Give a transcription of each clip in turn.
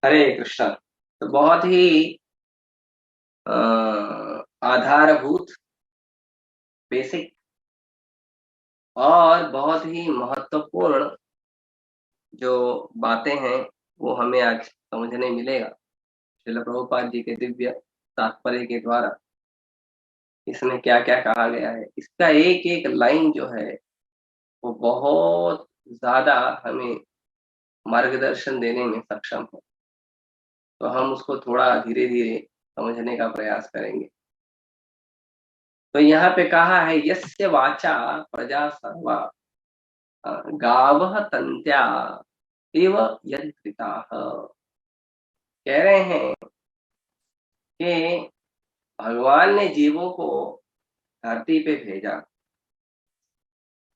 हरे कृष्णा। तो बहुत ही आधारभूत, बेसिक और बहुत ही महत्वपूर्ण जो बातें हैं वो हमें आज समझने मिलेगा। श्रील प्रभुपाद जी के दिव्य तात्पर्य के द्वारा इसमें क्या क्या कहा गया है, इसका एक एक लाइन जो है वो बहुत ज्यादा हमें मार्गदर्शन देने में सक्षम है। तो हम उसको थोड़ा धीरे धीरे समझने का प्रयास करेंगे। तो यहाँ पे कहा है यस्य वाचा प्रजा सर्वा गावः तन्त्या एव यद्रिताः। कह रहे हैं कि भगवान ने जीवों को धरती पे भेजा,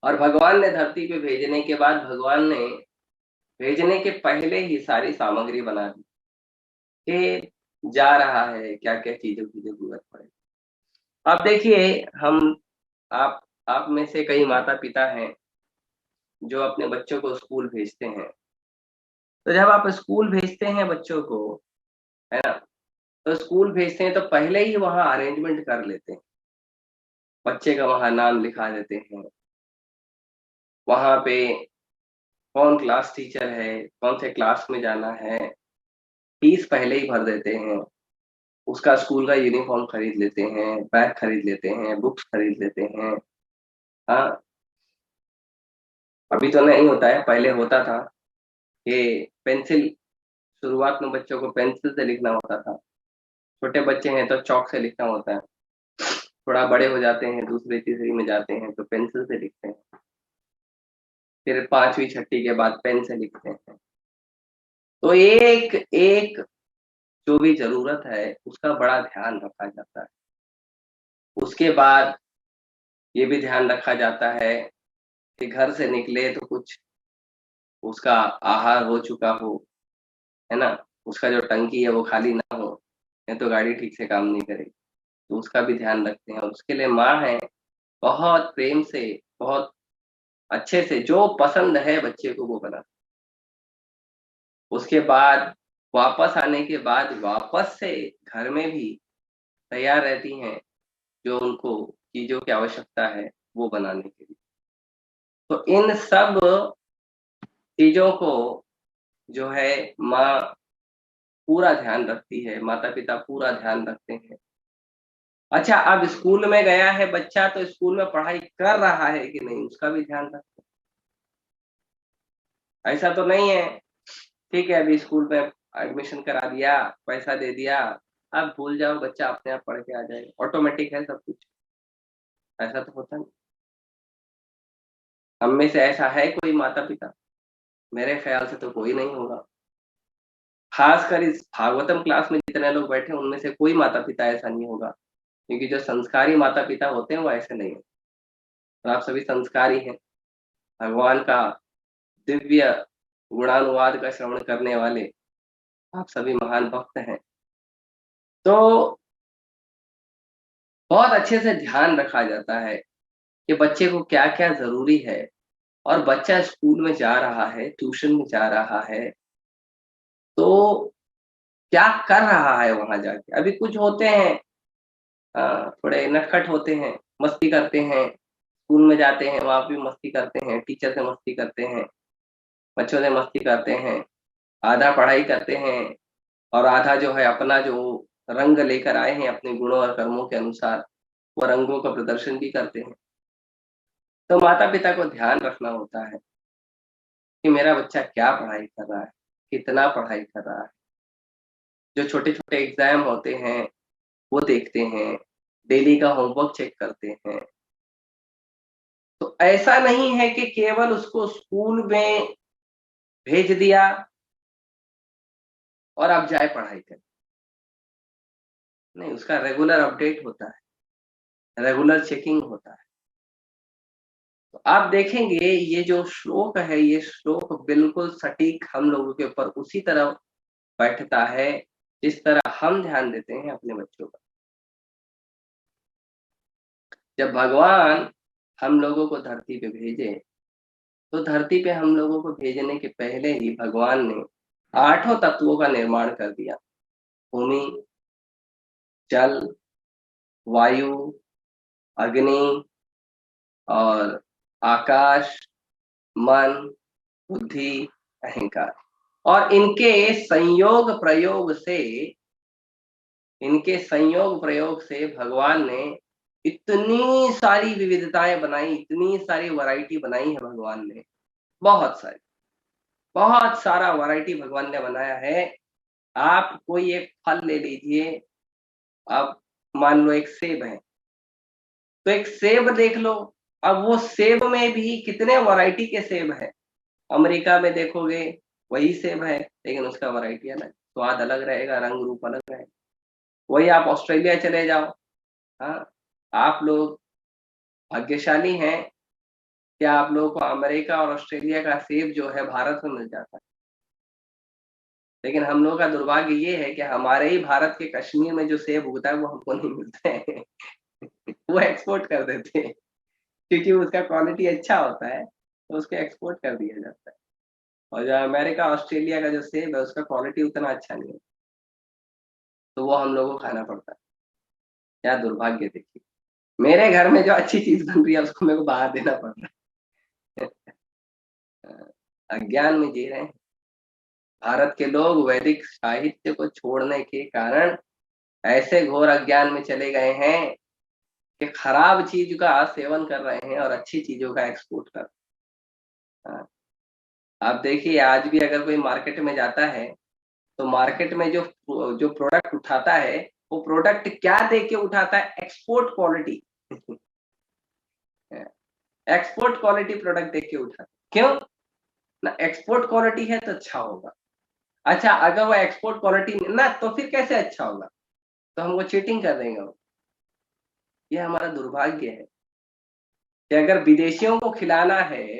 और भगवान ने धरती पे भेजने के बाद भगवान ने भेजने के पहले ही सारी सामग्री बना दी कि जा रहा है क्या क्या चीजों की जरूरत पड़े। अब देखिए, हम आप में से कई माता पिता हैं जो अपने बच्चों को स्कूल भेजते हैं। तो जब आप स्कूल भेजते हैं बच्चों को, है ना, तो स्कूल भेजते हैं तो पहले ही वहाँ अरेंजमेंट कर लेते हैं। बच्चे का वहाँ नाम लिखा देते हैं, वहाँ पे कौन क्लास टीचर है, कौन से क्लास में जाना है, फीस पहले ही भर देते हैं, उसका स्कूल का यूनिफॉर्म खरीद लेते हैं, बैग खरीद लेते हैं, बुक्स खरीद लेते हैं। हाँ, अभी तो नहीं होता है, पहले होता था कि पेंसिल, शुरुआत में बच्चों को पेंसिल से लिखना होता था। छोटे बच्चे हैं तो चौक से लिखना होता है, थोड़ा बड़े हो जाते हैं, दूसरी तीसरी में जाते हैं तो पेंसिल से लिखते हैं, फिर पांचवी छठी के बाद पेन से लिखते हैं। तो एक एक जो भी जरूरत है उसका बड़ा ध्यान रखा जाता है। उसके बाद ये भी ध्यान रखा जाता है कि घर से निकले तो कुछ उसका आहार हो चुका हो, है ना, उसका जो टंकी है वो खाली ना हो, नहीं तो गाड़ी ठीक से काम नहीं करेगी। तो उसका भी ध्यान रखते हैं, और उसके लिए माँ है बहुत प्रेम से, बहुत अच्छे से जो पसंद है बच्चे को वो बना। उसके बाद वापस आने के बाद वापस से घर में भी तैयार रहती हैं जो उनको चीजों की आवश्यकता है वो बनाने के लिए। तो इन सब चीजों को जो है माँ पूरा ध्यान रखती है, माता पिता पूरा ध्यान रखते हैं। अच्छा, अब स्कूल में गया है बच्चा तो स्कूल में पढ़ाई कर रहा है कि नहीं उसका भी ध्यान रखते हैं। ऐसा तो नहीं है ठीक है अभी स्कूल में एडमिशन करा दिया, पैसा दे दिया, अब भूल जाओ, बच्चा अपने आप पढ़ के आ जाएगा, ऑटोमेटिक है सब कुछ। ऐसा तो होता नहीं। हम में से ऐसा है कोई माता पिता? मेरे ख्याल से तो कोई नहीं होगा। खासकर इस भागवतम क्लास में जितने लोग बैठे हैं उनमें से कोई माता पिता ऐसा नहीं होगा, क्योंकि जो संस्कारी माता पिता होते हैं वो ऐसे नहीं है। तो आप सभी संस्कारी हैं, भगवान का दिव्य गुणानुवाद का श्रवण करने वाले आप सभी महान भक्त हैं। तो बहुत अच्छे से ध्यान रखा जाता है कि बच्चे को क्या क्या जरूरी है। और बच्चा स्कूल में जा रहा है, ट्यूशन में जा रहा है, तो क्या कर रहा है वहां जाके। अभी कुछ होते हैं थोड़े नटखट होते हैं, मस्ती करते हैं, स्कूल में जाते हैं वहां भी मस्ती करते हैं, टीचर से मस्ती करते हैं, बच्चों से मस्ती करते हैं, आधा पढ़ाई करते हैं, और आधा जो है अपना जो रंग लेकर आए हैं अपने गुणों और कर्मों के अनुसार वो रंगों का प्रदर्शन भी करते हैं। तो माता पिता को ध्यान रखना होता है कि मेरा बच्चा क्या पढ़ाई कर रहा है, कितना पढ़ाई कर रहा है। जो छोटे छोटे एग्जाम होते हैं वो देखते हैं, डेली का होमवर्क चेक करते हैं। तो ऐसा नहीं है कि केवल उसको स्कूल में भेज दिया और अब जाए पढ़ाई करें। नहीं, उसका रेगुलर अपडेट होता है, रेगुलर चेकिंग होता है। तो आप देखेंगे ये जो श्लोक है, ये श्लोक बिल्कुल सटीक हम लोगों के ऊपर उसी तरह बैठता है जिस तरह हम ध्यान देते हैं अपने बच्चों का। जब भगवान हम लोगों को धरती पे भेजे, तो धरती पे हम लोगों को भेजने के पहले ही भगवान ने आठों तत्वों का निर्माण कर दिया। भूमि, जल, वायु, अग्नि और आकाश, मन, बुद्धि, अहंकार। और इनके संयोग प्रयोग से भगवान ने इतनी सारी विविधताएं बनाई, इतनी सारी वैरायटी बनाई है भगवान ने, बहुत सारी, बहुत सारा वैरायटी भगवान ने बनाया है। आप कोई एक फल ले लीजिए, अब मान लो एक सेब है, तो एक सेब देख लो। अब वो सेब में भी कितने वैरायटी के सेब है। अमेरिका में देखोगे वही सेब है, लेकिन उसका वैरायटी अलग, स्वाद अलग रहेगा, रंग रूप अलग रहेगा। वही आप ऑस्ट्रेलिया चले जाओ, हाँ, आप लोग भाग्यशाली हैं कि आप लोगों को अमेरिका और ऑस्ट्रेलिया का सेब जो है भारत में मिल जाता है। लेकिन हम लोगों का दुर्भाग्य ये है कि हमारे ही भारत के कश्मीर में जो सेब उगता है वो हमको नहीं मिलते हैं। वो एक्सपोर्ट कर देते हैं, क्योंकि उसका क्वालिटी अच्छा होता है, तो उसको एक्सपोर्ट कर दिया जाता है। और जो अमेरिका ऑस्ट्रेलिया का जो सेब है उसका क्वालिटी उतना अच्छा नहीं है, तो वो हम लोगों को खाना पड़ता है। क्या दुर्भाग्य देखिए, मेरे घर में जो अच्छी चीज बन रही है उसको मेरे को बाहर देना पड़ रहा है। अज्ञान में जी रहे हैं। भारत के लोग वैदिक साहित्य को छोड़ने के कारण ऐसे घोर अज्ञान में चले गए हैं कि खराब चीज का सेवन कर रहे हैं और अच्छी चीजों का एक्सपोर्ट कर रहे हैं। आप देखिए, आज भी अगर कोई मार्केट में जाता है तो मार्केट में जो जो प्रोडक्ट उठाता है, वो प्रोडक्ट क्या देख के उठाता है? Export quality. Export quality product देख के उठाता है। क्यों? ना एक्सपोर्ट क्वालिटी है तो अच्छा होगा। अच्छा, अगर वो एक्सपोर्ट क्वालिटी ना, तो फिर कैसे अच्छा होगा? तो हम वो चीटिंग कर देंगे वो। ये हमारा दुर्भाग्य है कि अगर विदेशियों को खिलाना है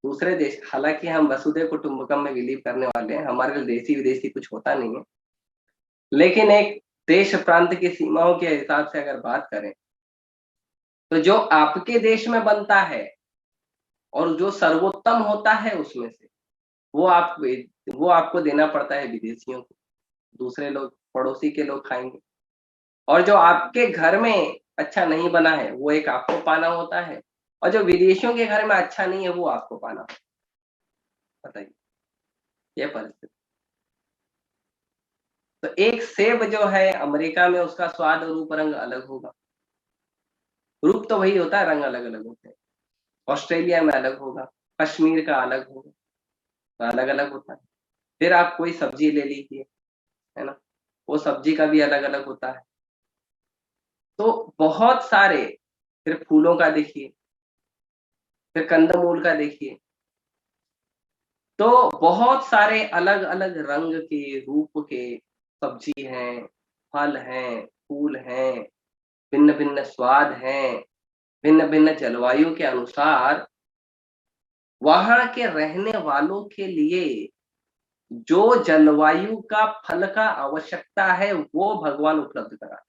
दूसरे देश, हालांकि हम वसुधैव कुटुंबकम में बिलीव करने वाले हैं, हमारे लिए देसी विदेशी कुछ होता नहीं है, लेकिन एक देश प्रांत की सीमाओं के हिसाब से अगर बात करें, तो जो आपके देश में बनता है और जो सर्वोत्तम होता है उसमें से, वो आप वो आपको देना पड़ता है विदेशियों को। दूसरे लोग, पड़ोसी के लोग खाएंगे। और जो आपके घर में अच्छा नहीं बना है वो एक आपको पाना होता है, और जो विदेशियों के घर में अच्छा नहीं है वो आपको पाना होता है। बताइए, ये परिस्थिति। तो एक सेब जो है अमेरिका में, उसका स्वाद और रूप रंग अलग होगा। रूप तो वही होता है, रंग अलग अलग होते हैं। ऑस्ट्रेलिया में अलग होगा, कश्मीर का अलग होगा, तो अलग अलग होता है। फिर आप कोई सब्जी ले लीजिए, है ना, वो सब्जी का भी अलग अलग होता है। तो बहुत सारे, फिर फूलों का देखिए, फिर कंदमूल का देखिए, तो बहुत सारे अलग अलग रंग के, रूप के सब्जी हैं, फल हैं, फूल हैं, भिन्न भिन्न स्वाद हैं, भिन्न भिन्न जलवायु के अनुसार वहां के रहने वालों के लिए जो जलवायु का फल का आवश्यकता है वो भगवान उपलब्ध करा।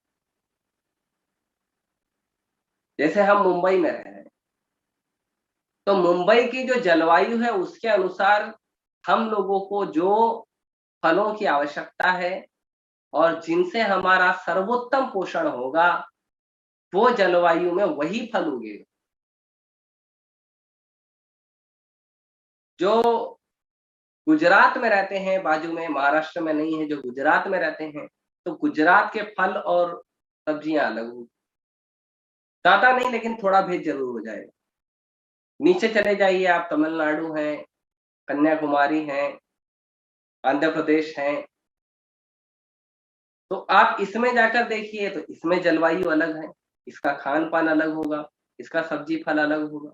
जैसे हम मुंबई में रह रहे हैं, तो मुंबई की जो जलवायु है उसके अनुसार हम लोगों को जो फलों की आवश्यकता है और जिनसे हमारा सर्वोत्तम पोषण होगा, वो जलवायु में वही फल उगेगा। जो गुजरात में रहते हैं, बाजू में महाराष्ट्र में नहीं है, जो गुजरात में रहते हैं, तो गुजरात के फल और सब्जियां अलग होगी। ज्यादा नहीं, लेकिन थोड़ा भेद जरूर हो जाएगा। नीचे चले जाइए आप, तमिलनाडु है, कन्याकुमारी है, आंध्र प्रदेश है, तो आप इसमें जाकर देखिए तो इसमें जलवायु अलग है, इसका खान पान अलग होगा, इसका सब्जी फल अलग होगा।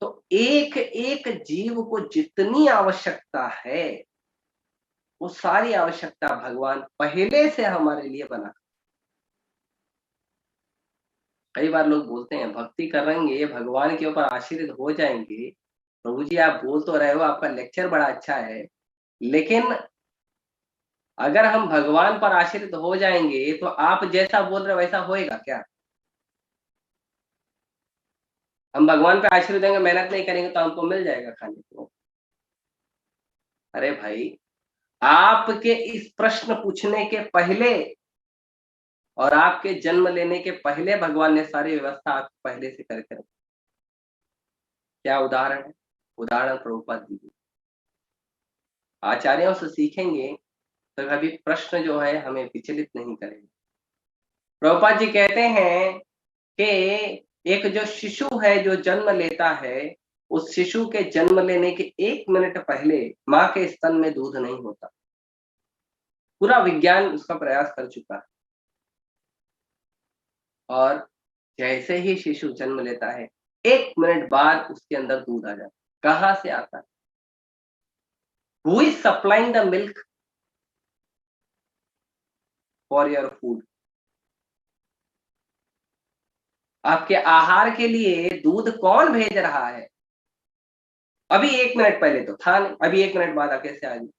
तो एक एक जीव को जितनी आवश्यकता है वो सारी आवश्यकता भगवान पहले से हमारे लिए बना। कई बार लोग बोलते हैं भक्ति करेंगे, भगवान के ऊपर आश्रित हो जाएंगे। प्रभु जी, आप बोल तो रहे हो, आपका लेक्चर बड़ा अच्छा है, लेकिन अगर हम भगवान पर आश्रित हो जाएंगे तो आप जैसा बोल रहे हो वैसा होएगा क्या? हम भगवान पे आश्रित होंगे, मेहनत नहीं करेंगे तो हमको मिल जाएगा खाने को? अरे भाई, आपके इस प्रश्न पूछने के पहले और आपके जन्म लेने के पहले भगवान ने सारी व्यवस्था आपको पहले से करके रखी। क्या उदाहरण है? उदाहरण प्रभुपाद जी की। आचार्यों से सीखेंगे तो कभी प्रश्न जो है हमें विचलित नहीं करेगा। प्रभुपाद जी कहते हैं कि एक जो शिशु है जो जन्म लेता है, उस शिशु के जन्म लेने के 1 मिनट पहले माँ के स्तन में दूध नहीं होता। पूरा विज्ञान उसका प्रयास कर चुका है। और जैसे ही शिशु जन्म लेता है, 1 मिनट बाद उसके अंदर दूध आ जाता है। कहाँ से आता है? Who is supplying the milk for your food? आपके आहार के लिए दूध कौन भेज रहा है? अभी 1 मिनट पहले तो था नहीं, अभी 1 मिनट बाद कैसे आ गया?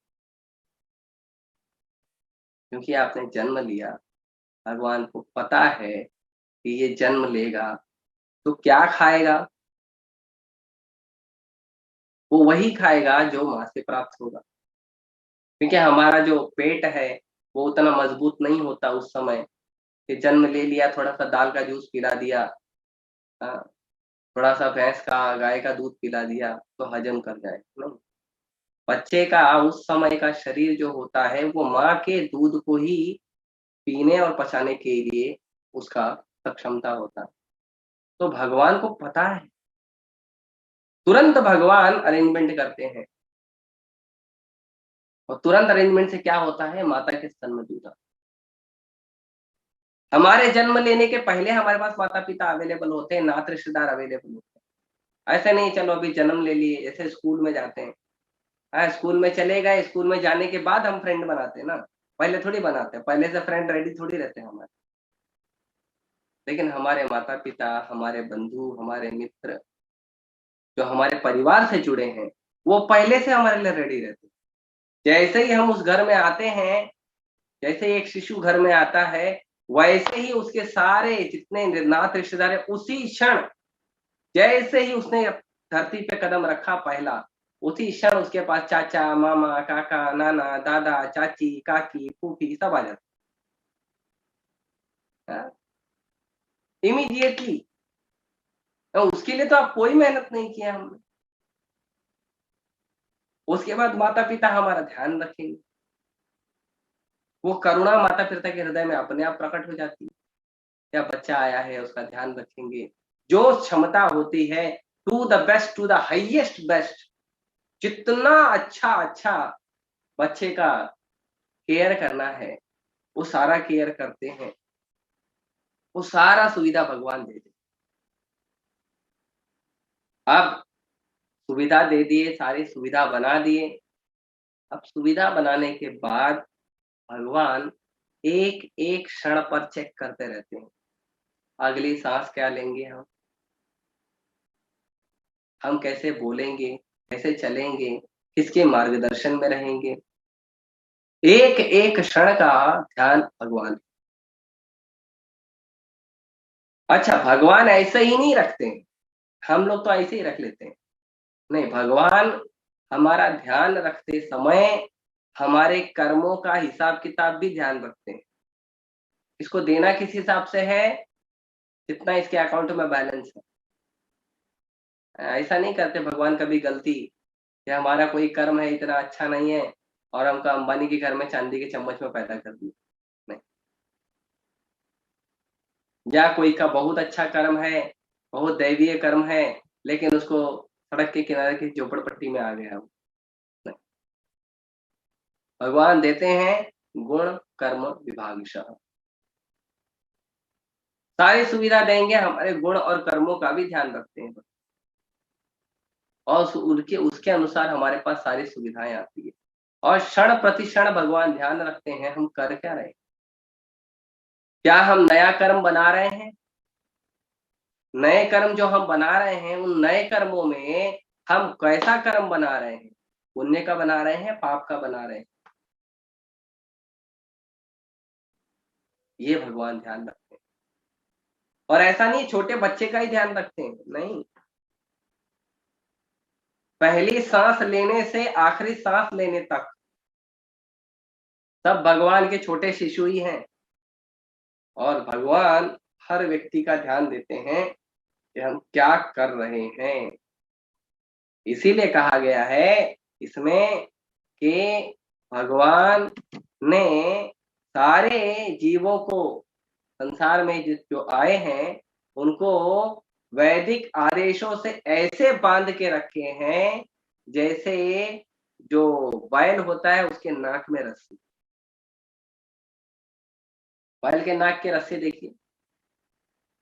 क्योंकि आपने जन्म लिया। भगवान को पता है कि ये जन्म लेगा तो क्या खाएगा? वो वही खाएगा जो माँ से प्राप्त होगा। क्योंकि हमारा जो पेट है वो उतना मजबूत नहीं होता उस समय कि जन्म ले लिया, थोड़ा सा दाल का जूस पिला दिया, हाँ, थोड़ा सा भैंस का गाय का दूध पिला दिया तो हजम कर जाए। नहीं, बच्चे का उस समय का शरीर जो होता है वो माँ के दूध को ही पीने और पचाने के लिए उसका सक्षमता होता है। तो भगवान को पता है, तुरंत भगवान अरेंजमेंट करते हैं। और तुरंत अरेंजमेंट से क्या होता है? माता के स्तन में दूध आता है। हमारे जन्म लेने के पहले हमारे पास माता पिता अवेलेबल होते हैं, नात रिश्तेदार अवेलेबल होते हैं। ऐसे नहीं चलो अभी जन्म ले लिए, जैसे स्कूल में जाते हैं। हाँ, स्कूल में चले गए, स्कूल में जाने के बाद हम फ्रेंड बनाते हैं ना, पहले थोड़ी बनाते हैं, पहले से फ्रेंड रेडी थोड़ी रहते हैं हमारे। लेकिन हमारे माता पिता, हमारे बंधु, हमारे मित्र जो हमारे परिवार से जुड़े हैं, वो पहले से हमारे लिए रेडी रहते हैं। जैसे ही हम उस घर में आते हैं, जैसे ही एक शिशु घर में आता है, वैसे ही उसके सारे जितने नात रिश्तेदार है, उसी क्षण जैसे ही उसने धरती पे कदम रखा पहला, उसी क्षण उसके पास चाचा, मामा, काका, नाना, दादा, चाची, काकी, फूफी सब आ जाते हैं इमीडिएटली। तो उसके लिए तो आप कोई मेहनत नहीं किया हमने। उसके बाद माता पिता हमारा ध्यान रखेंगे, वो करुणा माता पिता के हृदय में अपने आप प्रकट हो जाती है। क्या बच्चा आया है, उसका ध्यान रखेंगे। जो क्षमता होती है, to the best, to the highest best, जितना अच्छा अच्छा बच्चे का केयर करना है वो सारा केयर करते हैं। वो सारा सुविधा भगवान दे दे। अब सुविधा दे दिए, सारी सुविधा बना दिए। अब सुविधा बनाने के बाद भगवान एक एक क्षण पर चेक करते रहते हैं। अगली सांस क्या लेंगे हम कैसे बोलेंगे, कैसे चलेंगे, किसके मार्गदर्शन में रहेंगे। एक एक क्षण का ध्यान भगवान। अच्छा, भगवान ऐसे ही नहीं रखते हैं, हम लोग तो ऐसे ही रख लेते हैं। नहीं, भगवान हमारा ध्यान रखते समय हमारे कर्मों का हिसाब किताब भी ध्यान रखते हैं। इसको देना किस हिसाब से है? जितना इसके अकाउंट में बैलेंस है। ऐसा नहीं करते भगवान कभी गलती कि हमारा कोई कर्म है इतना अच्छा नहीं है और हमको अंबानी के घर में चांदी के चम्मच में पैदा कर दिया। नहीं, या कोई का बहुत अच्छा कर्म है, बहुत दैवीय कर्म है, लेकिन उसको सड़क के किनारे की झोपड़पट्टी में आ गया वो। नहीं, भगवान देते हैं गुण कर्म विभागशः। सारी सुविधा देंगे, हमारे गुण और कर्मों का भी ध्यान रखते हैं और उनके उसके अनुसार हमारे पास सारी सुविधाएं आती है। और क्षण प्रति क्षण भगवान ध्यान रखते हैं हम कर क्या रहे हैं। क्या हम नया कर्म बना रहे हैं? नए कर्म जो हम बना रहे हैं, उन नए कर्मों में हम कैसा कर्म बना रहे हैं? पुण्य का बना रहे हैं, पाप का बना रहे हैं? ये भगवान ध्यान रखते हैं। और ऐसा नहीं छोटे बच्चे का ही ध्यान रखते हैं, नहीं, पहली सांस लेने से आखिरी सांस लेने तक सब भगवान के छोटे शिशु ही हैं। और भगवान हर व्यक्ति का ध्यान देते हैं कि हम क्या कर रहे हैं। इसीलिए कहा गया है इसमें कि भगवान ने सारे जीवों को संसार में जो आए हैं उनको वैदिक आदेशों से ऐसे बांध के रखे हैं जैसे जो बैल होता है उसके नाक में रस्सी। बैल के नाक की रस्सी देखिए,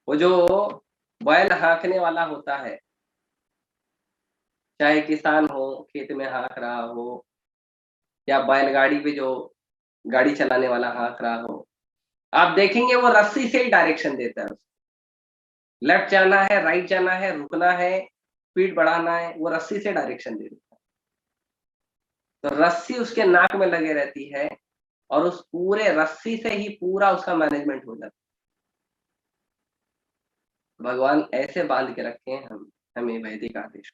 वो जो बैल हाँकने वाला होता है, चाहे किसान हो खेत में हाँक रहा हो या बैलगाड़ी पे जो गाड़ी चलाने वाला हाँक रहा हो, आप देखेंगे वो रस्सी से ही डायरेक्शन देता है। लेफ्ट जाना है, राइट जाना है, रुकना है, स्पीड बढ़ाना है, वो रस्सी से डायरेक्शन दे देता है। तो रस्सी उसके नाक में लगे रहती है और उस पूरे रस्सी से ही पूरा उसका मैनेजमेंट हो जाता है। भगवान ऐसे बांध के रखे हैं हमें वैदिक आदेश।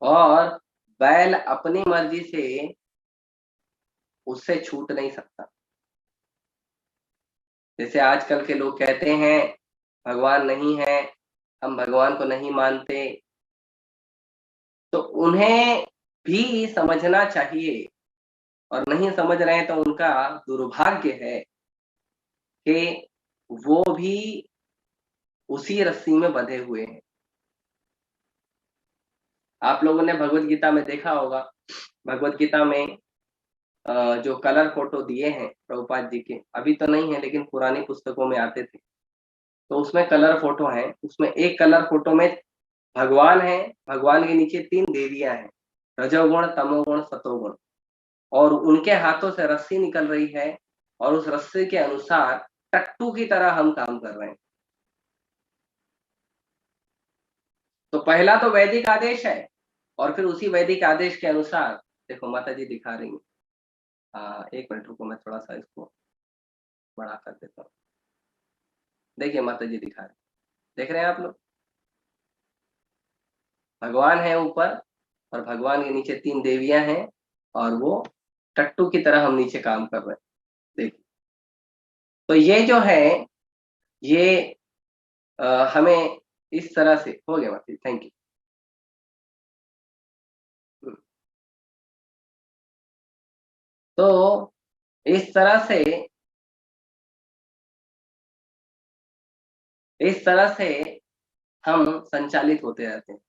और बैल अपनी मर्जी से उससे छूट नहीं सकता। जैसे आजकल के लोग कहते हैं भगवान नहीं है, हम भगवान को नहीं मानते, तो उन्हें भी समझना चाहिए, और नहीं समझ रहे हैं तो उनका दुर्भाग्य है कि वो भी उसी रस्सी में बंधे हुए हैं। आप लोगों ने भगवत गीता में देखा होगा, भगवत गीता में जो कलर फोटो दिए हैं प्रभुपाद जी के, अभी तो नहीं है लेकिन पुरानी पुस्तकों में आते थे, तो उसमें कलर फोटो है। उसमें एक कलर फोटो में भगवान है, भगवान के नीचे 3 देवियां हैं, रजोगुण, तमोगुण, सतोगुण, और उनके हाथों से रस्सी निकल रही है और उस रस्सी के अनुसार टट्टू की तरह हम काम कर रहे हैं। तो पहला तो वैदिक आदेश है, और फिर उसी वैदिक आदेश के अनुसार देखो माता जी दिखा रही हैं। एक मिनट रुको, मैं थोड़ा सा इसको बड़ा कर देता हूँ। देखिए माता जी दिखा रहे, देख रहे हैं आप लोग, भगवान है ऊपर और भगवान के नीचे 3 देवियां हैं और वो टट्टू की तरह हम नीचे काम कर रहे हैं। देखिए, तो ये जो है ये हमें इस तरह से हो गया। माता जी थैंक यू। तो इस तरह से हम संचालित होते रहते हैं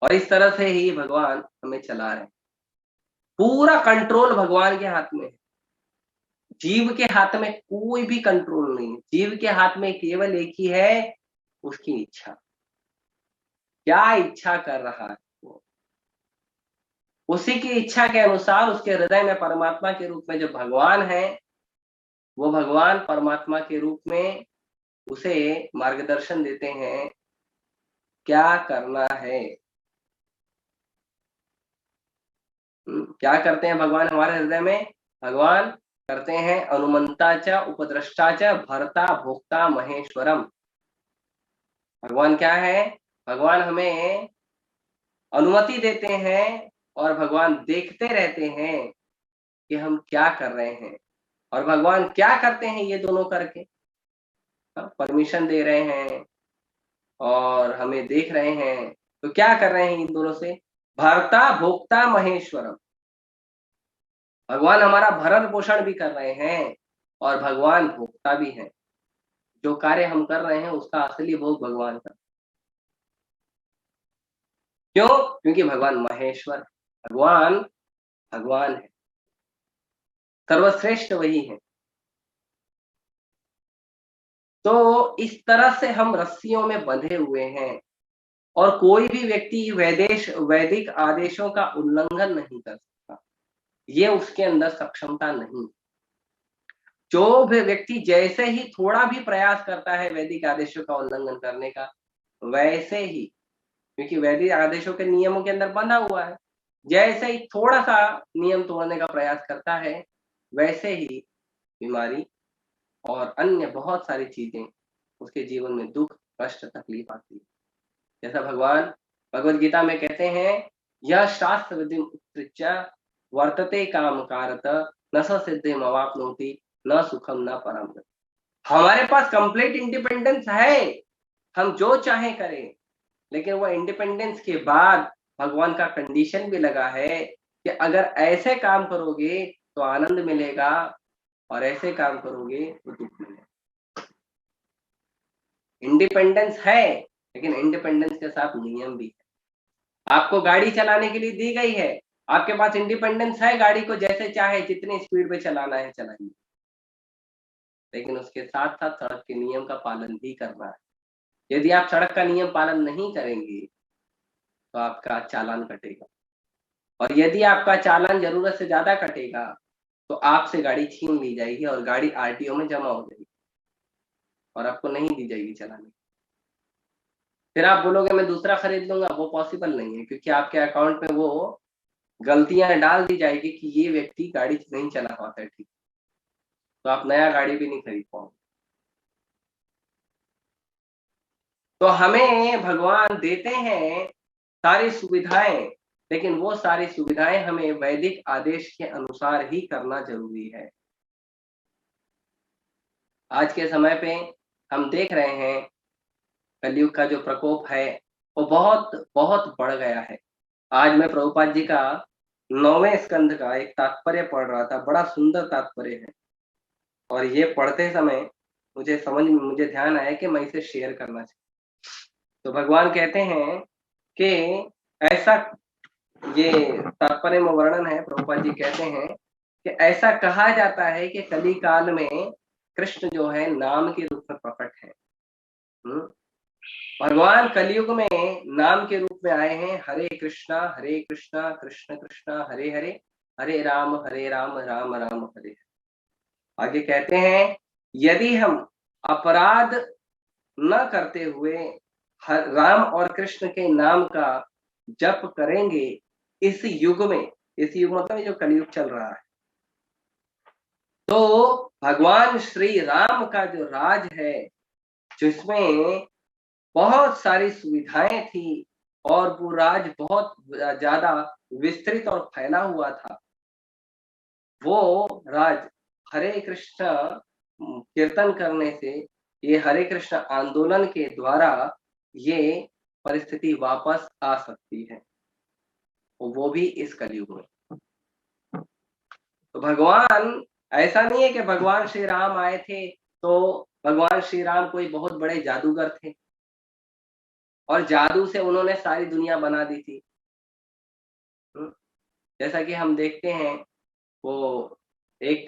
और इस तरह से ही भगवान हमें चला रहे हैं। पूरा कंट्रोल भगवान के हाथ में है, जीव के हाथ में कोई भी कंट्रोल नहीं है। जीव के हाथ में केवल एक ही है, उसकी इच्छा। क्या इच्छा कर रहा है वो, उसी की इच्छा के अनुसार उसके हृदय में परमात्मा के रूप में जो भगवान है, वो भगवान परमात्मा के रूप में उसे मार्गदर्शन देते हैं क्या करना है। क्या करते हैं भगवान हमारे हृदय में? भगवान करते हैं अनुमंता च उपद्रष्टा च भर्ता भोक्ता महेश्वरम। भगवान क्या है? भगवान हमें अनुमति देते हैं और भगवान देखते रहते हैं कि हम क्या कर रहे हैं। और भगवान क्या करते हैं ये दोनों करके? परमिशन दे रहे हैं और हमें देख रहे हैं, तो क्या कर रहे हैं इन दोनों से? भर्ता भोक्ता महेश्वरम। भगवान हमारा भरण पोषण भी कर रहे हैं और भगवान भोक्ता भी हैं। जो कार्य हम कर रहे हैं उसका असली भोग भगवान का। क्यों? क्योंकि भगवान महेश्वर, भगवान भगवान है, सर्वश्रेष्ठ वही है। तो इस तरह से हम रस्सियों में बंधे हुए हैं और कोई भी व्यक्ति वैदिक आदेशों का उल्लंघन नहीं कर सकता, ये उसके अंदर सक्षमता नहीं। जो भी व्यक्ति जैसे ही थोड़ा भी प्रयास करता है वैदिक आदेशों का उल्लंघन करने का, वैसे ही, क्योंकि वैदिक आदेशों के नियमों के अंदर बंधा हुआ है, जैसे ही थोड़ा सा नियम तोड़ने का प्रयास करता है, वैसे ही बीमारी और अन्य बहुत सारी चीजें उसके जीवन में दुख, कष्ट, तकलीफ आती है। जैसा भगवान भगवत गीता में कहते हैं, यह शास्त्र विधि उत्सृज्य वर्तते काम कारत, न स सिद्धिम अवाप्नोति, न सुखम न परम गति। हमारे पास कंप्लीट इंडिपेंडेंस है, हम जो चाहे करें, लेकिन वो इंडिपेंडेंस के बाद भगवान का कंडीशन भी लगा है कि अगर ऐसे काम करोगे तो आनंद मिलेगा, और ऐसे काम करोगे तो दुख मिलेगा। इंडिपेंडेंस है, लेकिन इंडिपेंडेंस के साथ नियम भी है। आपको गाड़ी चलाने के लिए दी गई है, आपके पास इंडिपेंडेंस है, गाड़ी को जैसे चाहे जितनी स्पीड पे चलाना है चलाइए, लेकिन उसके साथ साथ सड़क के नियम का पालन भी करना है। यदि आप सड़क का नियम पालन नहीं करेंगे तो आपका चालान कटेगा, और यदि आपका चालान जरूरत से ज्यादा कटेगा तो आपसे गाड़ी छीन ली जाएगी और गाड़ी आरटीओ में जमा हो जाएगी और आपको नहीं दी जाएगी चलाने। फिर आप बोलोगे मैं दूसरा खरीद लूंगा, वो पॉसिबल नहीं है, क्योंकि आपके अकाउंट में वो गलतियां डाल दी जाएगी कि ये व्यक्ति गाड़ी नहीं चला पाता है ठीक, तो आप नया गाड़ी भी नहीं खरीद पाओगे। तो हमें भगवान देते हैं सारी सुविधाएं, लेकिन वो सारी सुविधाएं हमें वैदिक आदेश के अनुसार ही करना जरूरी है। आज के समय पे हम देख रहे हैं कलयुग का जो प्रकोप है वो बहुत बहुत बढ़ गया है। आज मैं प्रभुपाद जी का 9वें स्कंध का एक तात्पर्य पढ़ रहा था, बड़ा सुंदर तात्पर्य है, और ये पढ़ते समय मुझे ध्यान आया कि मैं इसे शेयर करना चाहिए। तो भगवान कहते हैं कि ऐसा, ये तात्पर्य में वर्णन है, प्रभुपाद जी कहते हैं कि ऐसा कहा जाता है कि कली काल में कृष्ण जो है नाम के रूप में प्रकट है। भगवान कलयुग में नाम के रूप में आए हैं। हरे कृष्णा कृष्ण कृष्ण हरे हरे, हरे राम राम राम हरे। आगे कहते हैं, यदि हम अपराध न करते हुए राम और कृष्ण के नाम का जप करेंगे इस युग में, इस युग मतलब जो कलयुग चल रहा है, तो भगवान श्री राम का जो राज है, जिसमें बहुत सारी सुविधाएं थी और वो राज बहुत ज्यादा विस्तृत और फैला हुआ था, वो राज हरे कृष्ण कीर्तन करने से, ये हरे कृष्ण आंदोलन के द्वारा ये परिस्थिति वापस आ सकती है, वो भी इस कलयुग में। तो भगवान, ऐसा नहीं है कि भगवान श्री राम आए थे तो भगवान श्री राम कोई बहुत बड़े जादूगर थे और जादू से उन्होंने सारी दुनिया बना दी थी। जैसा कि हम देखते हैं, वो एक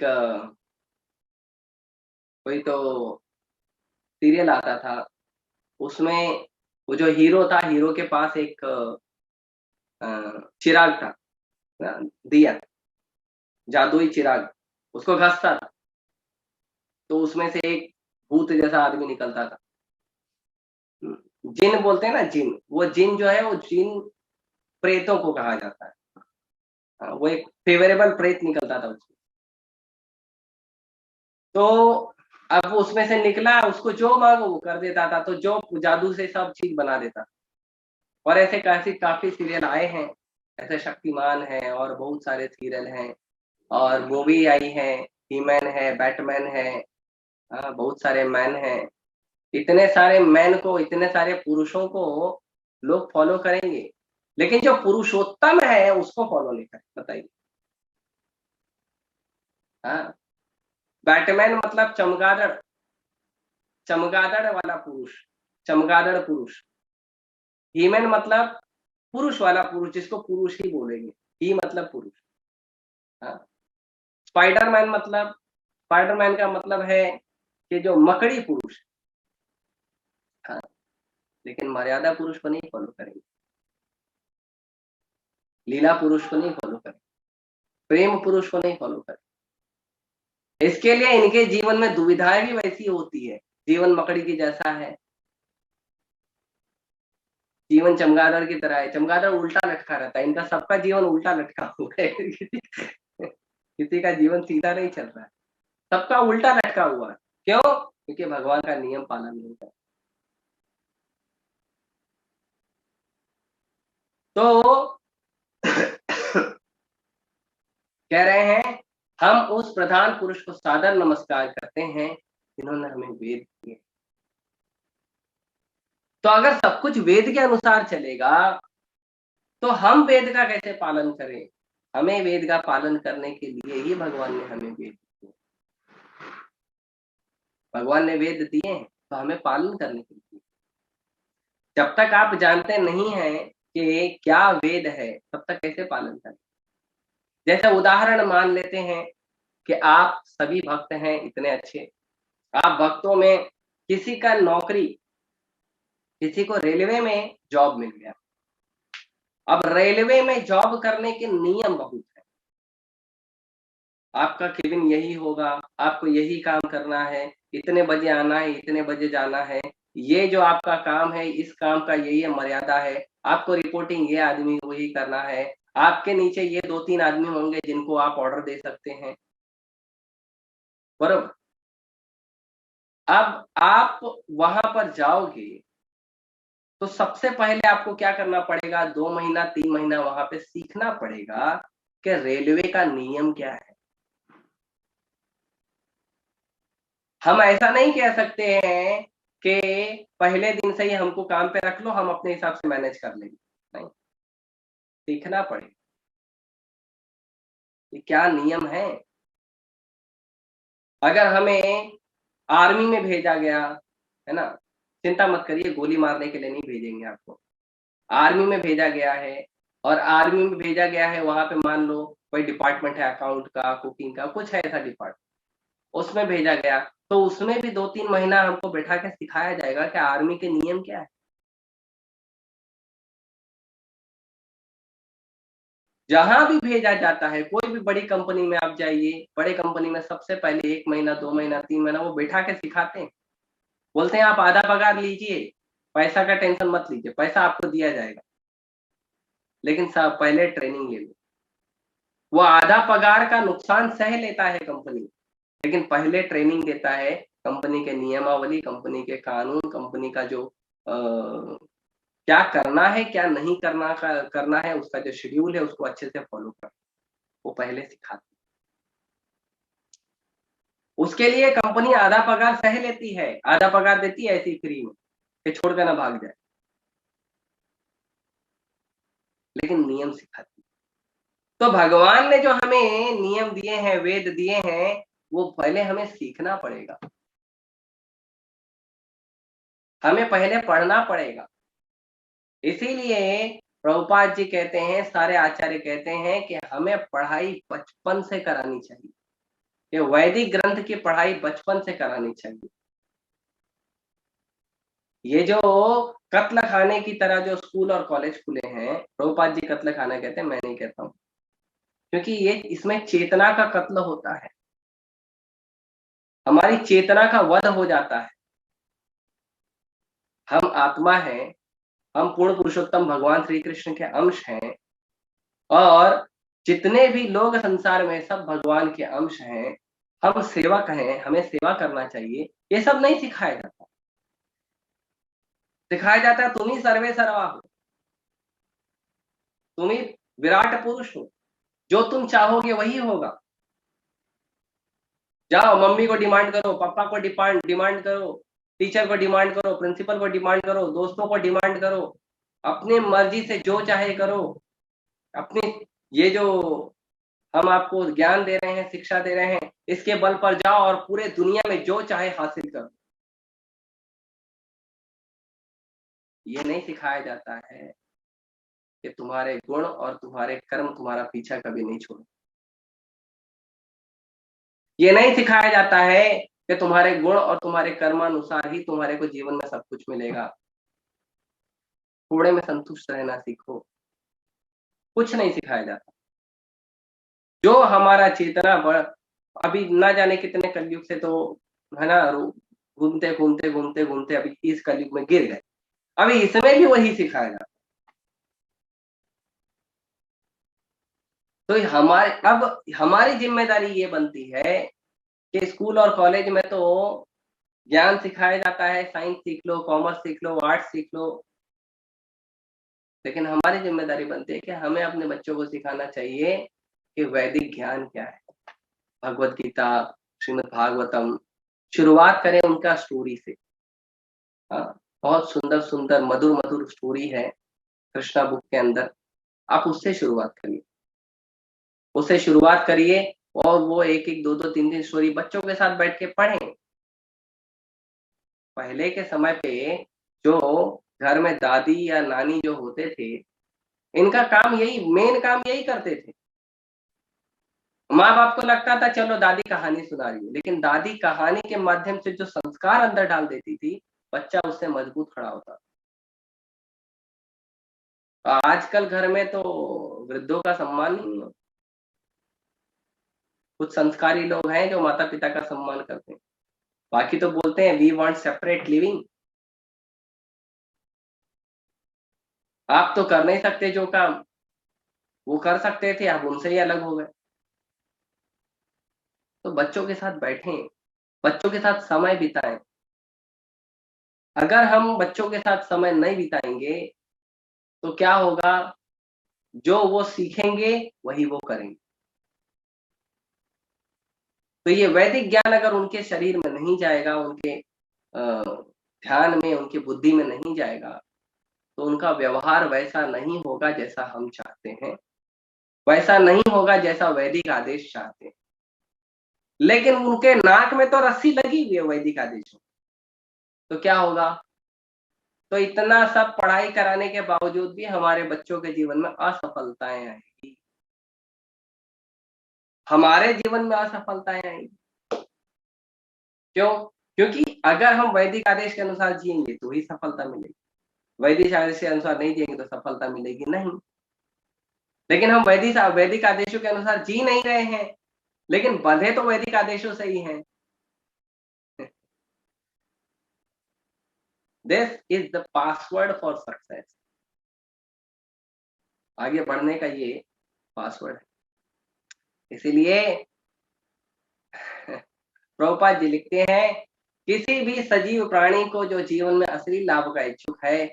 कोई तो सीरियल आता था, उसमें वो जो हीरो था, हीरो के पास एक चिराग था, दिया, जादुई चिराग, उसको घसता था तो उसमें से एक भूत जैसा आदमी निकलता था। जिन बोलते हैं ना, जिन, वो जिन जो है, वो जिन प्रेतों को कहा जाता है। वो एक फेवरेबल प्रेत निकलता था उसमें। तो अब वो उसमें से निकला, उसको जो मांगो वो कर देता था, तो जो जादू से सब चीज बना देता। और ऐसे काफी सीरियल आए हैं, ऐसे शक्तिमान है और बहुत सारे सीरियल हैं, और मूवी आई है, ही-मैन है, बैटमैन है, बहुत सारे मैन हैं। इतने सारे मैन को, इतने सारे पुरुषों को लोग फॉलो करेंगे, लेकिन जो पुरुषोत्तम है उसको फॉलो नहीं करें, बताइए। हाँ, बैटमैन मतलब चमगादड़, चमगादड़ वाला पुरुष, चमगादड़ पुरुष। हीमैन मतलब पुरुष वाला पुरुष, जिसको पुरुष ही बोलेंगे, ही मतलब पुरुष। हाँ, स्पाइडरमैन मतलब, स्पाइडरमैन का मतलब है कि जो मकड़ी पुरुष। हाँ, लेकिन मर्यादा पुरुष को नहीं फॉलो करेंगे, लीला पुरुष को नहीं फॉलो करेंगे, प्रेम पुरुष को नहीं फॉलो करेंगे। इसके लिए इनके जीवन में दुविधाएं भी वैसी होती है, जीवन मकड़ी की जैसा है, जीवन चमगादड़ की तरह है। चमगादड़ उल्टा लटका रहता है, इनका सबका जीवन उल्टा लटका हुआ है। किसी का जीवन सीधा नहीं चल रहा है, सबका उल्टा लटका हुआ है। क्यों? क्योंकि भगवान का नियम पालन नहीं करते। तो कह रहे हैं हम उस प्रधान पुरुष को सादर नमस्कार करते हैं जिन्होंने हमें वेद दिए। तो अगर सब कुछ वेद के अनुसार चलेगा तो हम वेद का कैसे पालन करें? हमें वेद का पालन करने के लिए ही भगवान ने हमें वेद दिए। भगवान ने वेद दिए हैं तो हमें पालन करने के लिए। जब तक आप जानते नहीं हैं कि क्या वेद है, तब तक कैसे पालन करें? जैसे उदाहरण मान लेते हैं कि आप सभी भक्त हैं इतने अच्छे, आप भक्तों में किसी का नौकरी, किसी को रेलवे में जॉब मिल गया। अब रेलवे में जॉब करने के नियम बहुत है। आपका केबिन यही होगा, आपको यही काम करना है, इतने बजे आना है, इतने बजे जाना है, ये जो आपका काम है, इस काम का ये मर्यादा है, आपको रिपोर्टिंग ये आदमी को ही करना है, आपके नीचे ये 2-3 आदमी होंगे जिनको आप ऑर्डर दे सकते हैं, बरोबर? अब आप वहां पर जाओगे तो सबसे पहले आपको क्या करना पड़ेगा? 2 महीना 3 महीना वहां पे सीखना पड़ेगा कि रेलवे का नियम क्या है। हम ऐसा नहीं कह सकते हैं कि पहले दिन से ही हमको काम पे रख लो, हम अपने हिसाब से मैनेज कर लेंगे। नहीं, सीखना पड़ेगा कि क्या नियम है। अगर हमें आर्मी में भेजा गया, है ना? चिंता मत करिए, गोली मारने के लिए नहीं भेजेंगे आपको। आर्मी में भेजा गया है और आर्मी में भेजा गया है, वहाँ पे मान लो कोई डिपार्टमेंट है अकाउंट का, कुकिंग का, कुछ है ऐसा डिपार्टमेंट, उसमें भेजा गया, तो उसमें भी 2-3 महीना हमको बैठा के सिखाया जाएगा कि आर्मी के नियम क्या है। जहाँ भी भेजा जाता है, कोई भी बड़ी कंपनी में आप जाइए, बड़े कंपनी में सबसे पहले 1 महीना, 2 महीना, 3 महीना वो बैठा के सिखाते हैं। बोलते हैं आप आधा पगार लीजिए, पैसा का टेंशन मत लीजिए, पैसा आपको दिया जाएगा। लेकिन साहब पहले ट्रेनिंग ले लो। वो आधा पगार का नुकसान सह लेता है कंपनी, लेकिन पहले ट्रेनिंग देता है, कंपनी के नियमावली, कंपनी के कानून, कंपनी का जो क्या करना है, क्या नहीं करना है, उसका जो शेड्यूल है उसको अच्छे से फॉलो कर, वो पहले सिखाती है। उसके लिए कंपनी आधा पगार सह लेती है, आधा पगार देती है ऐसी फ्री में कि छोड़ के ना भाग जाए, लेकिन नियम सिखाती है। तो भगवान ने जो हमें नियम दिए हैं, वेद दिए हैं, वो पहले हमें सीखना पड़ेगा, हमें पहले पढ़ना पड़ेगा। इसीलिए प्रभुपाद जी कहते हैं, सारे आचार्य कहते हैं कि हमें पढ़ाई बचपन से करानी चाहिए, ये वैदिक ग्रंथ की पढ़ाई बचपन से करानी चाहिए। ये जो कत्ल खाने की तरह जो स्कूल और कॉलेज खुले हैं, प्रभुपाद जी कत्ल खाना कहते हैं, मैं नहीं कहता हूँ, क्योंकि ये इसमें चेतना का कत्ल होता है, हमारी चेतना का वध हो जाता है। हम आत्मा हैं, हम पूर्ण पुरुषोत्तम भगवान श्री कृष्ण के अंश हैं और जितने भी लोग संसार में सब भगवान के अंश हैं, हम सेवक हैं, हमें सेवा करना चाहिए। ये सब नहीं सिखाया जाता, सिखाया जाता है तुम ही सर्वे सर्वा हो, तुम ही विराट पुरुष हो, जो तुम चाहोगे वही होगा। जाओ मम्मी को डिमांड करो, पापा को डिमांड करो, टीचर को डिमांड करो, प्रिंसिपल को डिमांड करो, दोस्तों को डिमांड करो, अपनी मर्जी से जो चाहे करो। अपनी ये जो हम आपको ज्ञान दे रहे हैं, शिक्षा दे रहे हैं, इसके बल पर जाओ और पूरे दुनिया में जो चाहे हासिल करो। ये नहीं सिखाया जाता है कि तुम्हारे गुण और तुम्हारे कर्म तुम्हारा पीछा कभी नहीं छोड़े। ये नहीं सिखाया जाता है कि तुम्हारे गुण और तुम्हारे कर्मानुसार ही तुम्हारे को जीवन में सब कुछ मिलेगा। थोड़े में संतुष्ट रहना सीखो, कुछ नहीं सिखाया जाता। जो हमारा चेतना बढ़, अभी ना जाने कितने कलयुग से तो, है ना, घूमते घूमते घूमते घूमते अभी इस कलयुग में गिर गए, अभी इसमें भी वही सिखाया जाता। तो हमारी जिम्मेदारी ये बनती है कि स्कूल और कॉलेज में तो ज्ञान सिखाया जाता है, साइंस सीख लो, कॉमर्स सीख लो, आर्ट्स सीख लो, लेकिन हमारी जिम्मेदारी बनती है कि हमें अपने बच्चों को सिखाना चाहिए कि वैदिक ज्ञान क्या है। भगवत गीता, श्रीमद् भागवतम, शुरुआत करें उनका स्टोरी से। हाँ, बहुत सुंदर सुंदर मधुर मधुर स्टोरी है कृष्णा बुक के अंदर, आप उससे शुरुआत करिए, उससे शुरुआत करिए। और वो एक एक दो दो तीन तीन स्टोरी बच्चों के साथ बैठ के पढ़ें। पहले के समय पे जो घर में दादी या नानी जो होते थे, इनका काम यही, मेन काम यही करते थे। माँ बाप को लगता था चलो दादी कहानी सुना रही है, लेकिन दादी कहानी के माध्यम से जो संस्कार अंदर डाल देती थी, बच्चा उससे मजबूत खड़ा होता। आजकल घर में तो वृद्धों का सम्मान नहीं है। कुछ संस्कारी लोग हैं जो माता पिता का सम्मान करते हैं, बाकी तो बोलते हैं वी वांट सेपरेट लिविंग। आप तो कर नहीं सकते जो काम वो कर सकते थे, आप उनसे ही अलग हो गए। तो बच्चों के साथ बैठें, बच्चों के साथ समय बिताएं। अगर हम बच्चों के साथ समय नहीं बिताएंगे तो क्या होगा, जो वो सीखेंगे वही वो करेंगे। तो ये वैदिक ज्ञान अगर उनके शरीर में नहीं जाएगा, उनके ध्यान में, उनकी बुद्धि में नहीं जाएगा, तो उनका व्यवहार वैसा नहीं होगा जैसा हम चाहते हैं, वैसा नहीं होगा जैसा वैदिक आदेश चाहते हैं। लेकिन उनके नाक में तो रस्सी लगी हुई है वैदिक आदेशों, तो क्या होगा? तो इतना सब पढ़ाई कराने के बावजूद भी हमारे बच्चों के जीवन में असफलताएं आएंगी, हमारे जीवन में असफलताएं आएंगी। क्यों? क्योंकि अगर हम वैदिक आदेश के अनुसार जिएंगे तो ही सफलता मिलेगी, वैदिक आदेश के अनुसार नहीं जिएंगे तो सफलता मिलेगी नहीं। लेकिन हम वैदिक आदेशों के अनुसार जी नहीं रहे हैं, लेकिन बंधे तो वैदिक आदेशों से ही हैं। This is the password for success. आगे बढ़ने का ये पासवर्ड है। इसीलिए प्रभुपाद जी लिखते हैं, किसी भी सजीव प्राणी को जो जीवन में असली लाभ का इच्छुक है,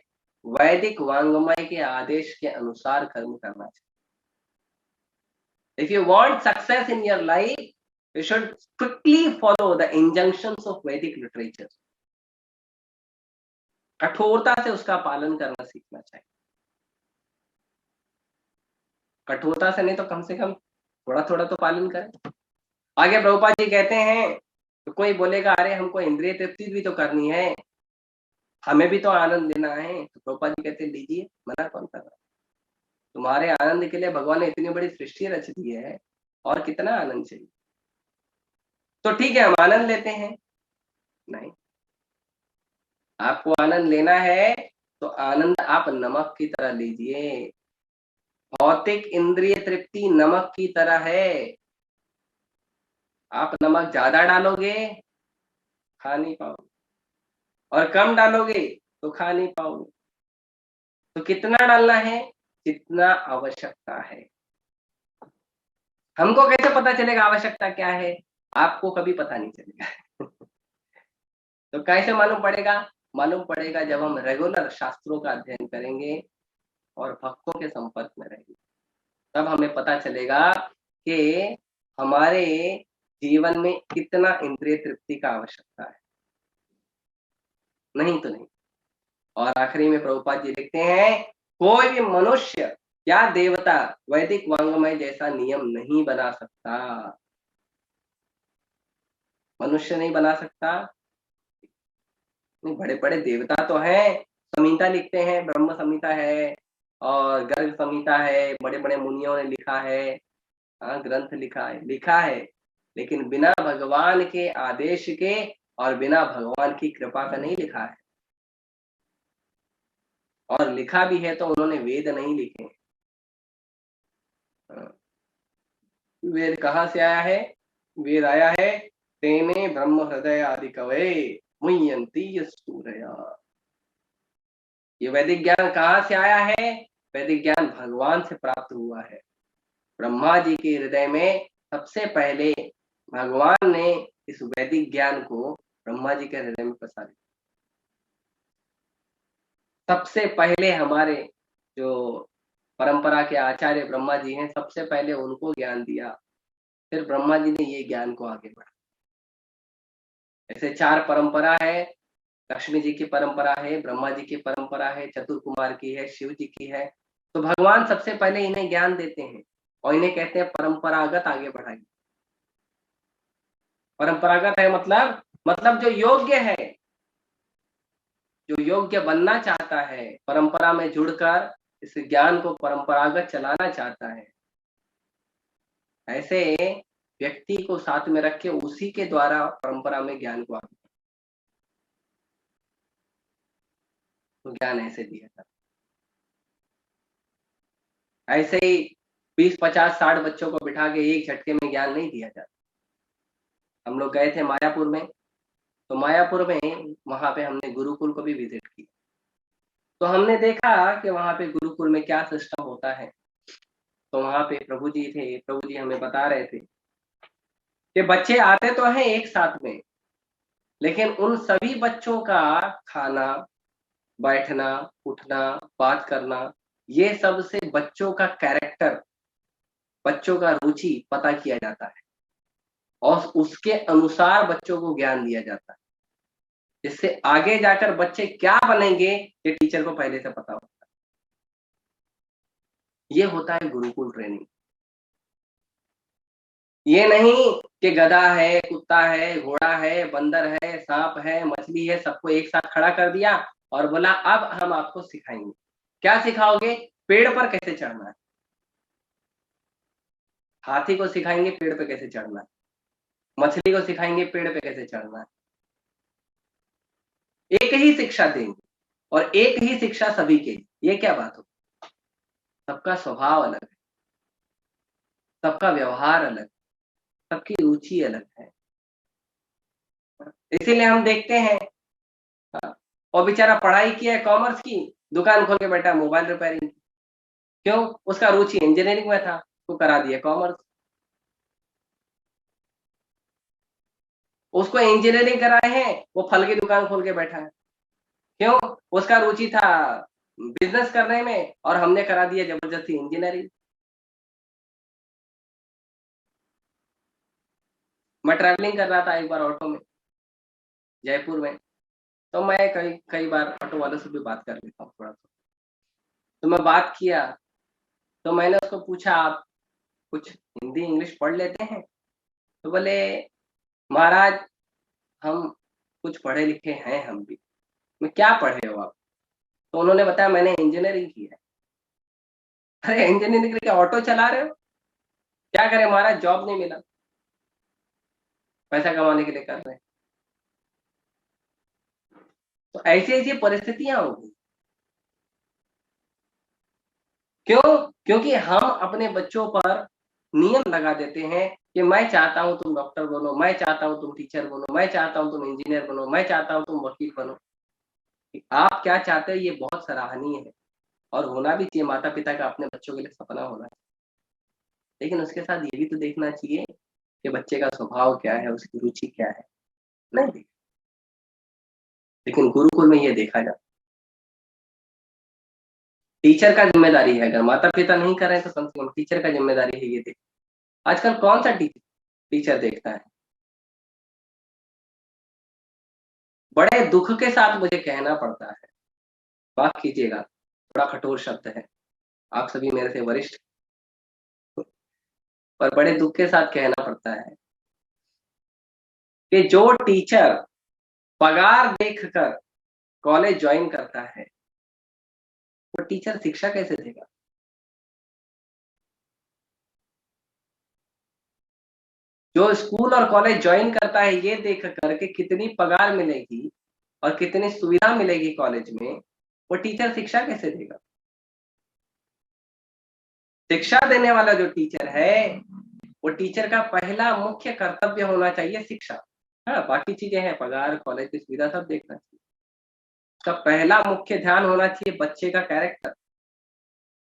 वैदिक वांग्मय के आदेश के अनुसार कर्म करना चाहिए। If you want success in your life, you should quickly follow the injunctions of Vedic literature. कठोरता से उसका पालन करना सीखना चाहिए। कठोरता से नहीं तो कम से कम थोड़ा थोड़ा तो पालन करें। आगे प्रभुपाद जी कहते हैं, तो कोई बोलेगा अरे हमको इंद्रिय तृप्ति भी तो करनी है, हमें भी तो आनंद लेना है। तो प्रभुपाद जी कहते हैं लीजिए, मना कौन कर रहा है? तुम्हारे आनंद के लिए भगवान ने इतनी बड़ी सृष्टि रच दी है, और कितना आनंद चाहिए? तो ठीक है, हम आनंद लेते हैं। नहीं, आपको आनंद लेना है तो आनंद आप नमक की तरह लीजिए। भौतिक इंद्रिय तृप्ति नमक की तरह है। आप नमक ज्यादा डालोगे खा नहीं पाओगे, और कम डालोगे तो खा नहीं पाओगे। तो कितना डालना है? जितना आवश्यकता है। हमको कैसे पता चलेगा आवश्यकता क्या है? आपको कभी पता नहीं चलेगा। तो कैसे मालूम पड़ेगा? मालूम पड़ेगा जब हम रेगुलर शास्त्रों का अध्ययन करेंगे और भक्तों के संपर्क में रहेंगे, तब हमें पता चलेगा कि हमारे जीवन में कितना इंद्रिय तृप्ति का आवश्यकता है, नहीं तो नहीं। और आखिरी में प्रभुपाद जी लिखते हैं, कोई भी मनुष्य या देवता वैदिक वांग्मय जैसा नियम नहीं बना सकता। मनुष्य नहीं बना सकता। बड़े बड़े देवता तो हैं, संहिता लिखते हैं, ब्रह्म संहिता है और गर्ग संहिता है, बड़े बड़े मुनियों ने लिखा है, ग्रंथ लिखा है, लेकिन बिना भगवान के आदेश के और बिना भगवान की कृपा का नहीं लिखा है। और लिखा भी है तो उन्होंने वेद नहीं लिखे। वेद कहाँ से आया है? वेद आया है, तेने ब्रह्म हृदय आदि कवे मुह्यंती सूरया। ये वैदिक ज्ञान कहाँ से आया है? वैदिक ज्ञान भगवान से प्राप्त हुआ है। ब्रह्मा जी के हृदय में सबसे पहले भगवान ने इस वैदिक ज्ञान को ब्रह्मा जी के हृदय में प्रसारित। सबसे पहले हमारे जो परंपरा के आचार्य ब्रह्मा जी हैं, सबसे पहले उनको ज्ञान दिया, फिर ब्रह्मा जी ने ये ज्ञान को आगे बढ़ाया। ऐसे 4 परंपरा है, लक्ष्मी जी की परंपरा है, ब्रह्मा जी की परंपरा है, चतुर कुमार की है, शिव जी की है। तो भगवान सबसे पहले इन्हें ज्ञान देते हैं और इन्हें कहते हैं परंपरागत आगे बढ़ाइए। परंपरागत है मतलब जो योग्य है, जो योग्य बनना चाहता है, परंपरा में जुड़कर इस ज्ञान को परंपरागत चलाना चाहता है, ऐसे व्यक्ति को साथ में रख के उसी के द्वारा परंपरा में ज्ञान को आगे, तो ज्ञान ऐसे दिया जाता है। ऐसे ही 20, 50, 60 बच्चों को बिठा के एक झटके में ज्ञान नहीं दिया जाता। हम लोग गए थे मायापुर में, तो मायापुर में वहां पे हमने गुरुकुल को भी विजिट किया। तो हमने देखा कि वहां पे गुरुकुल में क्या सिस्टम होता है। तो वहां पे प्रभु जी थे, प्रभु जी हमें बता रहे थे कि बच्चे आते तो हैं एक साथ में, लेकिन उन सभी बच्चों का खाना, बैठना, उठना, बात करना, ये सब से बच्चों का कैरेक्टर, बच्चों का रुचि पता किया जाता है और उसके अनुसार बच्चों को ज्ञान दिया जाता है, जिससे आगे जाकर बच्चे क्या बनेंगे ये टीचर को पहले से पता होता है। ये होता है गुरुकुल ट्रेनिंग। ये नहीं कि गधा है, कुत्ता है, घोड़ा है, बंदर है, सांप है, मछली है, सबको एक साथ खड़ा कर दिया और बोला अब हम आपको सिखाएंगे। क्या सिखाओगे? पेड़ पर कैसे चढ़ना है। हाथी को सिखाएंगे पेड़ पे कैसे चढ़ना है, मछली को सिखाएंगे पेड़ पे कैसे चढ़ना है। एक ही शिक्षा देंगे और एक ही शिक्षा सभी के लिए। ये क्या बात हो? सबका स्वभाव अलग है, सबका व्यवहार अलग, सबकी रुचि अलग है। इसीलिए हम देखते हैं, और बेचारा पढ़ाई किया है कॉमर्स की, दुकान खोल के बैठा मोबाइल रिपेयरिंग। क्यों? उसका रुचि इंजीनियरिंग में था, तो करा दिया कॉमर्स। उसको इंजीनियरिंग कराए हैं, वो फल की दुकान खोल के बैठा है। क्यों? उसका रुचि था बिजनेस करने में और हमने करा दिया जबरदस्ती इंजीनियरिंग। मैं ट्रैवलिंग कर रहा था एक बार ऑटो में, जयपुर में। तो मैं कई कई बार ऑटो वालों से भी बात कर लेता हूँ थोड़ा सा। तो मैं बात किया, तो मैंने उसको पूछा आप कुछ हिंदी इंग्लिश पढ़ लेते हैं? तो बोले महाराज हम कुछ पढ़े लिखे हैं हम भी। मैं क्या पढ़े हो आप? तो उन्होंने बताया मैंने इंजीनियरिंग की है। अरे इंजीनियरिंग करके ऑटो चला रहे हो? क्या करें महाराज, जॉब नहीं मिला, पैसा कमाने के लिए कर रहे हैं। तो ऐसी ऐसी परिस्थितियां होगी। क्यों? क्योंकि हम अपने बच्चों पर नियम लगा देते हैं कि मैं चाहता हूं तुम डॉक्टर बनो, मैं चाहता हूं तुम टीचर बनो, मैं चाहता हूं तुम इंजीनियर बनो, मैं चाहता हूं तुम वकील बनो। आप क्या चाहते हो ये बहुत सराहनीय है और होना भी चाहिए, माता पिता का अपने बच्चों के लिए सपना होना चाहिए। लेकिन उसके साथ ये भी तो देखना चाहिए कि बच्चे का स्वभाव क्या है, उसकी रुचि क्या है। नहीं देख, लेकिन गुरुकुल में ये देखा जाता। टीचर का जिम्मेदारी है, अगर माता पिता नहीं कर रहे हैं तो कम से कम टीचर का जिम्मेदारी है ये देख। आजकल कौन सा टीचर देखता है? बड़े दुख के साथ मुझे कहना पड़ता है, माफ कीजिएगा थोड़ा कठोर शब्द है, आप सभी मेरे से वरिष्ठ, पर बड़े दुख के साथ कहना पड़ता है कि जो टीचर पगार देखकर कॉलेज ज्वाइन करता है, वो टीचर शिक्षा कैसे देगा? जो स्कूल और कॉलेज ज्वाइन करता है ये देख कर के कितनी पगार मिलेगी और कितनी सुविधा मिलेगी कॉलेज में, वो टीचर शिक्षा कैसे देगा? शिक्षा देने वाला जो टीचर है, वो टीचर का पहला मुख्य कर्तव्य होना चाहिए शिक्षा। हाँ, बाकी चीजें हैं, पगार, कॉलेज की सुविधा सब देखना चाहिए। उसका पहला मुख्य ध्यान होना चाहिए बच्चे का कैरेक्टर,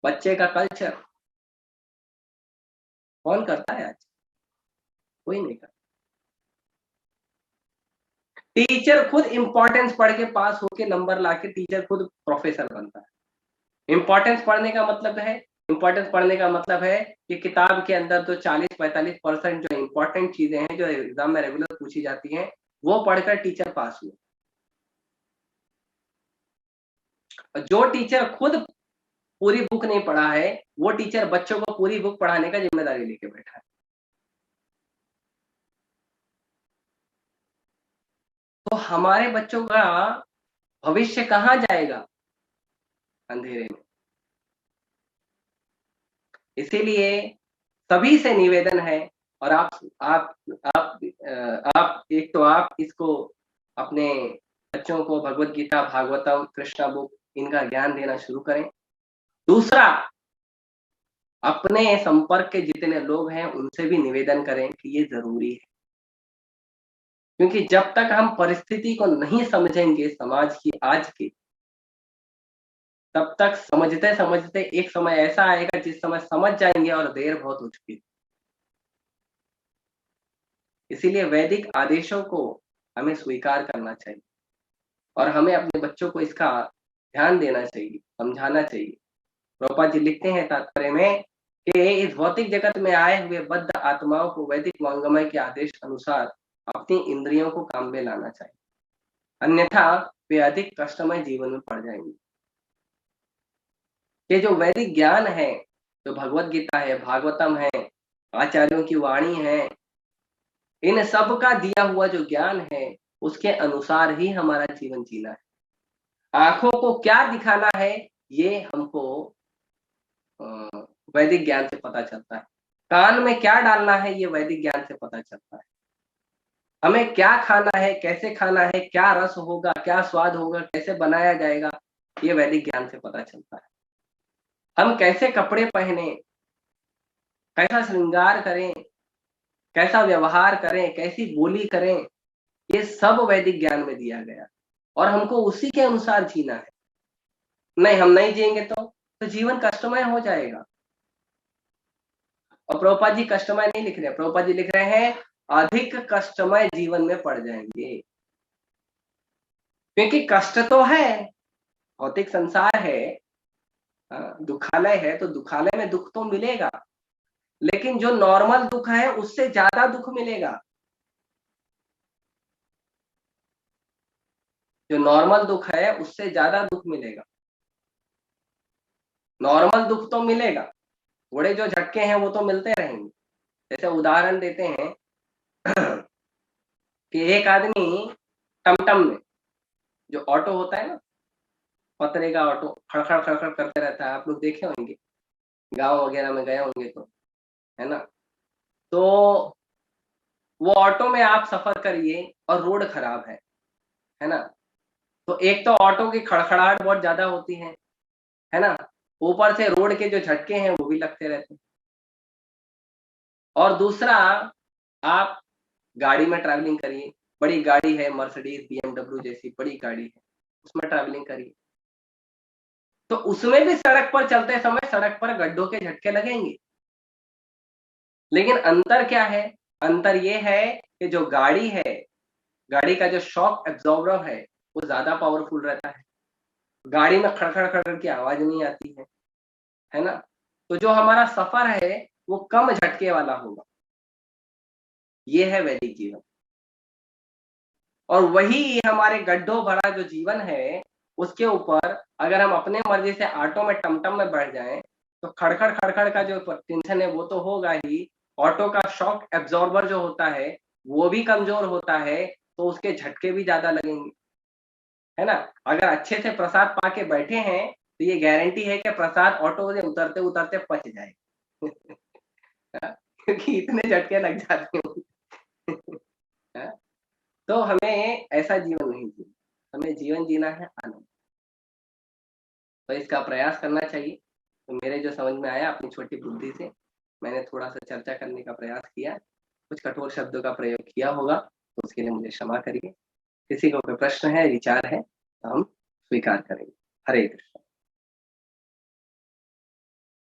बच्चे का कल्चर। कौन करता है आज? कोई नहीं करता। टीचर खुद इंपॉर्टेंस पढ़ के पास होके नंबर लाके टीचर खुद प्रोफेसर बनता है। इम्पोर्टेंस पढ़ने का मतलब है, इम्पोर्टेंस पढ़ने का मतलब है कि किताब के अंदर जो 40-45% जो इम्पोर्टेंट चीजें हैं जो एग्जाम में रेगुलर पूछी जाती हैं वो पढ़कर टीचर पास हुए। और जो टीचर खुद पूरी बुक नहीं पढ़ा है वो टीचर बच्चों को पूरी बुक पढ़ाने का जिम्मेदारी लेके बैठा है। तो हमारे बच्चों का भविष्य कहाँ जाएगा? अंधेरे में। इसीलिए सभी से निवेदन है, और आप आप एक तो आप इसको अपने बच्चों को भगवत गीता, भागवतम, कृष्णा बुक इनका ज्ञान देना शुरू करें। दूसरा, अपने संपर्क के जितने लोग हैं उनसे भी निवेदन करें कि ये जरूरी है, क्योंकि जब तक हम परिस्थिति को नहीं समझेंगे समाज की आज की, तब तक समझते समझते एक समय ऐसा आएगा जिस समय समझ जाएंगे और देर बहुत हो चुकी है। इसीलिए वैदिक आदेशों को हमें स्वीकार करना चाहिए और हमें अपने बच्चों को इसका ध्यान देना चाहिए, समझाना चाहिए। प्रभुपाद जी लिखते हैं तात्पर्य में कि इस भौतिक जगत में आए हुए बद्ध आत्माओं को वैदिक वांग्मय के आदेश अनुसार अपनी इंद्रियों को काम में लाना चाहिए, अन्यथा वे अधिक कष्टमय जीवन में पड़ जाएंगे। ये जो वैदिक ज्ञान है, जो भगवत गीता है, भागवतम है, आचार्यों की वाणी है, इन सब का दिया हुआ जो ज्ञान है उसके अनुसार ही हमारा जीवन जीना है। आंखों को क्या दिखाना है ये हमको वैदिक ज्ञान से पता चलता है। कान में क्या डालना है ये वैदिक ज्ञान से पता चलता है। हमें क्या खाना है, कैसे खाना है, क्या रस होगा, क्या स्वाद होगा, कैसे बनाया जाएगा, ये वैदिक ज्ञान से पता चलता है। हम कैसे कपड़े पहने, कैसा श्रृंगार करें, कैसा व्यवहार करें, कैसी बोली करें, ये सब वैदिक ज्ञान में दिया गया और हमको उसी के अनुसार जीना है। नहीं, हम नहीं जिएंगे तो जीवन कष्टमय हो जाएगा। और प्रभुपाद जी कष्टमय नहीं लिख रहे, प्रभुपाद जी लिख रहे हैं अधिक कष्टमय जीवन में पड़ जाएंगे, क्योंकि कष्ट तो है, भौतिक संसार है, दुखालय है, तो दुखालय में दुख तो मिलेगा, लेकिन जो नॉर्मल दुख है उससे ज्यादा दुख मिलेगा। जो नॉर्मल दुख है उससे ज्यादा दुख मिलेगा। नॉर्मल दुख तो मिलेगा, थोड़े जो झटके हैं वो तो मिलते रहेंगे। जैसे उदाहरण देते हैं कि एक आदमी टमटम में, जो ऑटो होता है ना, पतरे का ऑटो खड़खड़ खड़खड़ करते रहता है, आप लोग देखे होंगे, गांव वगैरह में गए होंगे तो, है ना। तो वो ऑटो में आप सफर करिए और रोड खराब है ना, तो एक तो ऑटो की खड़खड़ाहट बहुत ज्यादा होती है ना, ऊपर से रोड के जो झटके हैं वो भी लगते रहते हैं। और दूसरा, आप गाड़ी में ट्रैवलिंग करिए, बड़ी गाड़ी है, मर्सिडीज, बीएमडब्ल्यू जैसी बड़ी गाड़ी है, उसमें ट्रैवलिंग करिए, तो उसमें भी सड़क पर चलते समय सड़क पर गड्ढों के झटके लगेंगे। लेकिन अंतर क्या है? अंतर ये है कि जो गाड़ी है, गाड़ी का जो शॉक एब्जॉर्बर है वो ज्यादा पावरफुल रहता है, गाड़ी में खड़खड़ खड़खड़ की आवाज नहीं आती है ना। तो जो हमारा सफर है वो कम झटके वाला होगा। ये है वैदिक जीवन। और वही हमारे गड्ढों भरा जो जीवन है उसके ऊपर अगर हम अपने मर्जी से ऑटो में, टमटम में बैठ जाएं तो खड़खड़ खड़खड़ का जो टेंशन है वो तो होगा ही, ऑटो का शॉक एब्जॉर्बर जो होता है वो भी कमजोर होता है, तो उसके झटके भी ज्यादा लगेंगे, है ना। अगर अच्छे से प्रसाद पा के बैठे हैं तो ये गारंटी है कि प्रसाद ऑटो से उतरते उतरते पच जाए क्योंकि इतने झटके लग जाते हैं। तो हमें ऐसा जीवन नहीं जीना, हमें जीवन जीना है आनंद। तो इसका प्रयास करना चाहिए। तो मेरे जो समझ में आया अपनी छोटी बुद्धि से मैंने थोड़ा सा चर्चा करने का प्रयास किया, कुछ कठोर शब्दों का प्रयोग किया होगा तो उसके लिए मुझे क्षमा करिए। किसी को कोई प्रश्न है, विचार है तो हम स्वीकार करेंगे। हरे कृष्ण।